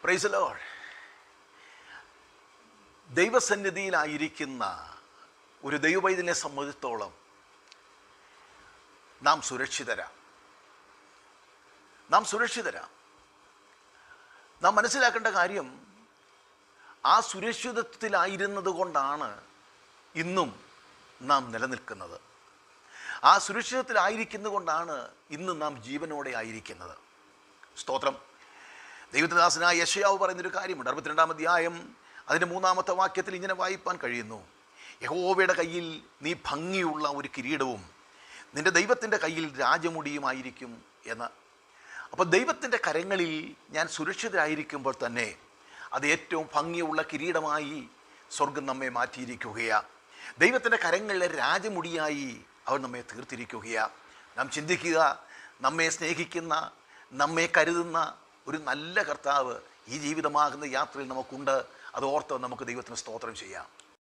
Praise the Lord. ദൈവസന്നിധിയിലായിരിക്കുന്ന ഒരു ദൈവവൈദ്യനെ സംബന്ധിച്ചോളം നാം സുരക്ഷിതരാം. നാം മനസ്സിലാക്കേണ്ട കാര്യം, ആ സുരക്ഷിതത്വത്തിലായിരുന്നത് കൊണ്ടാണ് ഇന്നും നാം നിലനിൽക്കുന്നത്. ആ സുരക്ഷിതത്തിലായിരിക്കുന്നത് കൊണ്ടാണ് ഇന്ന് നാം ജീവനോടെ ആയിരിക്കുന്നത്. സ്തോത്രം. ദൈവത്തിൻ്റെ ദാസനായ യെശയ്യാവ് പറയുന്നൊരു കാര്യമുണ്ട്. 62-ാം അധ്യായം അതിൻ്റെ 3-ാമത്തെ വാക്യത്തിൽ ഇങ്ങനെ വായിപ്പാൻ കഴിയുന്നു: യഹോവയുടെ കയ്യിൽ നീ ഭംഗിയുള്ള ഒരു കിരീടവും നിൻ്റെ ദൈവത്തിൻ്റെ കയ്യിൽ രാജമുടിയുമായിരിക്കും എന്ന്. അപ്പോൾ ദൈവത്തിൻ്റെ കരങ്ങളിൽ ഞാൻ സുരക്ഷിതരായിരിക്കുമ്പോൾ തന്നെ അത് ഏറ്റവും ഭംഗിയുള്ള കിരീടമായി സ്വർഗം നമ്മെ മാറ്റിയിരിക്കുകയാണ്. ദൈവത്തിൻ്റെ കരങ്ങളിലെ രാജമുടിയായി അവർ നമ്മെ തീർത്തിരിക്കുകയാണ്. നാം ചിന്തിക്കുക, നമ്മെ സ്നേഹിക്കുന്ന, നമ്മെ കരുതുന്ന ഒരു നല്ല കർത്താവ് ഈ ജീവിതമാകുന്ന യാത്രയിൽ നമുക്കുണ്ട്. അത് ഓർത്ത് നമുക്ക് ദൈവത്തിന് സ്തോത്രം ചെയ്യാം.